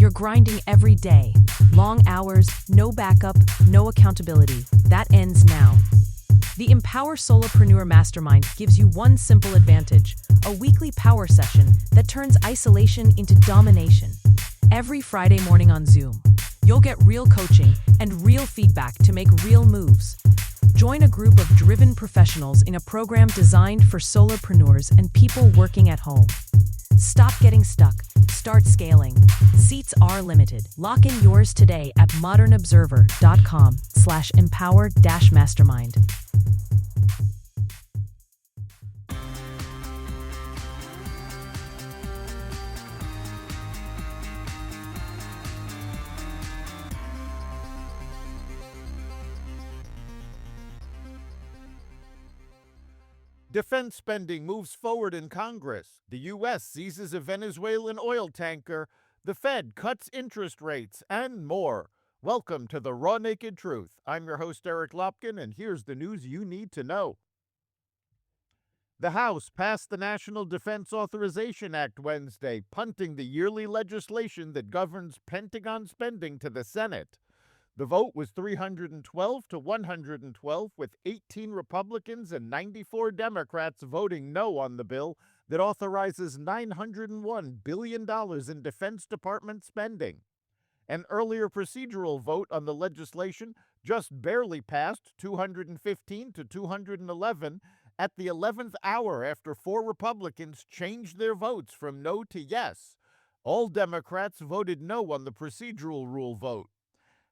You're grinding every day. Long hours, no backup, no accountability. That ends now. The Empower Solopreneur Mastermind gives you one simple advantage: a weekly power session that turns isolation into domination. Every Friday morning on Zoom, you'll get real coaching and real feedback to make real moves. Join a group of driven professionals in a program designed for solopreneurs and people working at home. Stop getting stuck. Start scaling. Seats are limited. Lock in yours today at modernobserver.com/empower-mastermind. Defense spending moves forward in Congress. The U.S. seizes a Venezuelan oil tanker. The Fed cuts interest rates, and more. Welcome to the Raw Naked Truth. I'm your host, Eric Lopkin, and here's the news you need to know. The House passed the National Defense Authorization Act Wednesday, punting the yearly legislation that governs Pentagon spending to the Senate. The vote was 312 to 112, with 18 Republicans and 94 Democrats voting no on the bill that authorizes $901 billion in Defense Department spending. An earlier procedural vote on the legislation just barely passed 215 to 211 at the 11th hour after 4 Republicans changed their votes from no to yes. All Democrats voted no on the procedural rule vote.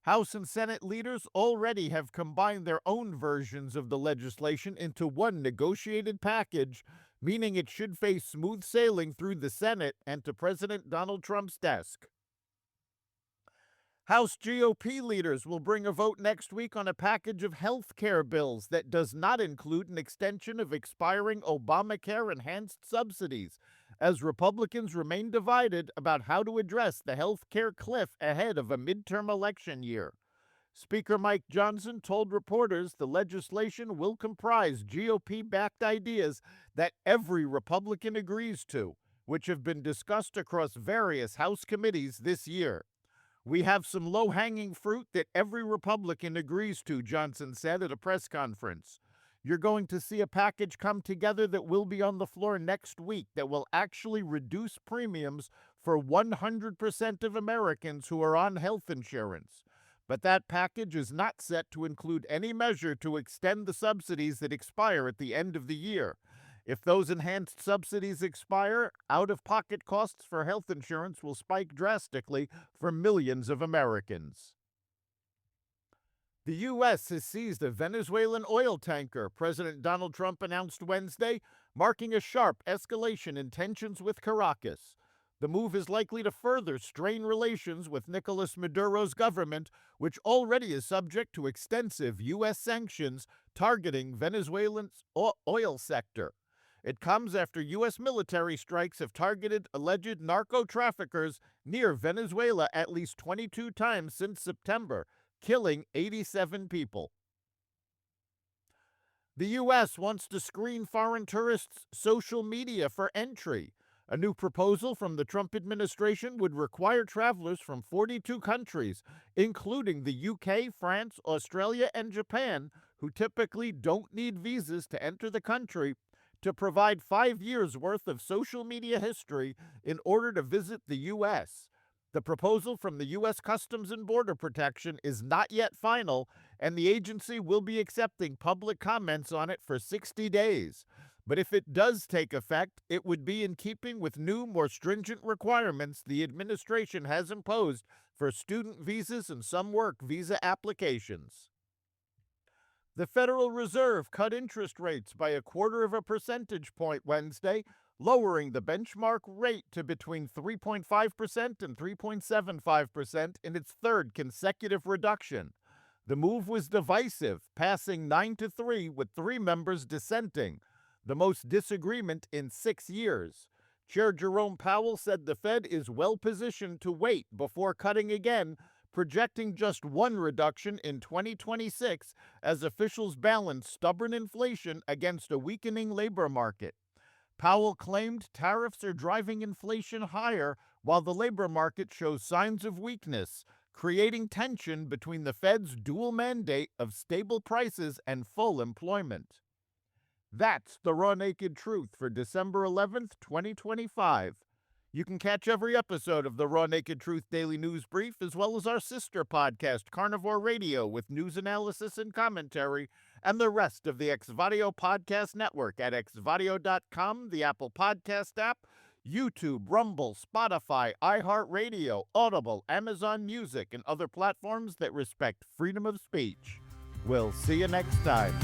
House and Senate leaders already have combined their own versions of the legislation into one negotiated package, meaning it should face smooth sailing through the Senate and to President Donald Trump's desk. House GOP leaders will bring a vote next week on a package of health care bills that does not include an extension of expiring Obamacare enhanced subsidies, as Republicans remain divided about how to address the health care cliff ahead of a midterm election year. Speaker Mike Johnson told reporters the legislation will comprise GOP-backed ideas that every Republican agrees to, which have been discussed across various House committees this year. "We have some low-hanging fruit that every Republican agrees to," Johnson said at a press conference. "You're going to see a package come together that will be on the floor next week that will actually reduce premiums for 100% of Americans who are on health insurance. But that package is not set to include any measure to extend the subsidies that expire at the end of the year. If those enhanced subsidies expire, out-of-pocket costs for health insurance will spike drastically for millions of Americans." The U.S. has seized a Venezuelan oil tanker, President Donald Trump announced Wednesday, marking a sharp escalation in tensions with Caracas. The move is likely to further strain relations with Nicolas Maduro's government, which already is subject to extensive U.S. sanctions targeting Venezuela's oil sector. It comes after U.S. military strikes have targeted alleged narco-traffickers near Venezuela at least 22 times since September, killing 87 people. The U.S. wants to screen foreign tourists' social media for entry. A new proposal from the Trump administration would require travelers from 42 countries, including the UK, France, Australia, and Japan, who typically don't need visas to enter the country, to provide 5 years' worth of social media history in order to visit the U.S. The proposal from the U.S. Customs and Border Protection is not yet final, and the agency will be accepting public comments on it for 60 days. But if it does take effect, it would be in keeping with new, more stringent requirements the administration has imposed for student visas and some work visa applications. The Federal Reserve cut interest rates by 0.25 percentage point Wednesday, lowering the benchmark rate to between 3.5% and 3.75% in its third consecutive reduction. The move was divisive, passing 9-3 with 3 members dissenting, the most disagreement in 6 years. Chair Jerome Powell said the Fed is well positioned to wait before cutting again, projecting just 1 reduction in 2026 as officials balance stubborn inflation against a weakening labor market. Powell claimed tariffs are driving inflation higher while the labor market shows signs of weakness, creating tension between the Fed's dual mandate of stable prices and full employment. That's the Raw Naked Truth for December 11th, 2025. You can catch every episode of the Raw Naked Truth Daily News Brief, as well as our sister podcast, Carnivore Radio, with news analysis and commentary, and the rest of the Xvadio Podcast Network at xvadio.com, the Apple Podcast app, YouTube, Rumble, Spotify, iHeartRadio, Audible, Amazon Music, and other platforms that respect freedom of speech. We'll see you next time.